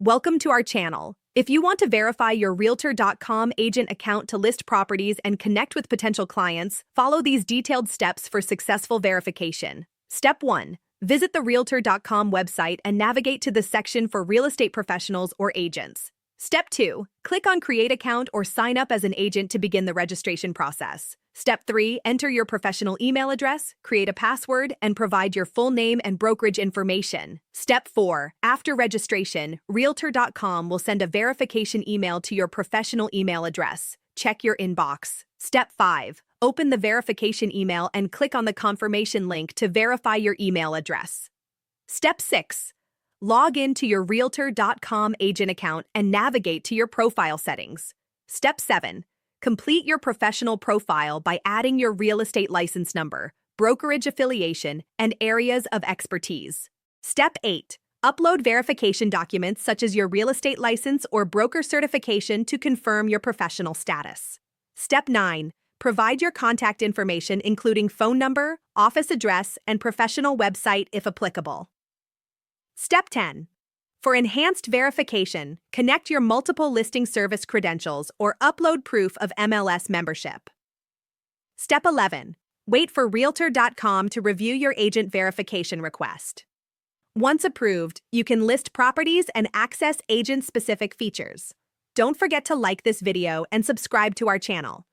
Welcome to our channel. If you want to verify your Realtor.com agent account to list properties and connect with potential clients, follow these detailed steps for successful verification. Step 1. Visit the Realtor.com website and navigate to the section for real estate professionals or agents. Step 2. Click on Create Account or sign up as an agent to begin the registration process. Step 3. Enter your professional email address, create a password, and provide your full name and brokerage information. Step 4. After registration, Realtor.com will send a verification email to your professional email address. Check your inbox. Step 5. Open the verification email and click on the confirmation link to verify your email address. Step 6. Log in to your Realtor.com agent account and navigate to your profile settings. Step 7. Complete your professional profile by adding your real estate license number, brokerage affiliation, and areas of expertise. Step 8. Upload verification documents such as your real estate license or broker certification to confirm your professional status. Step 9. Provide your contact information including phone number, office address, and professional website if applicable. Step 10. For enhanced verification, connect your multiple listing service credentials or upload proof of MLS membership. Step 11. Wait for Realtor.com to review your agent verification request. Once approved, you can list properties and access agent-specific features. Don't forget to like this video and subscribe to our channel.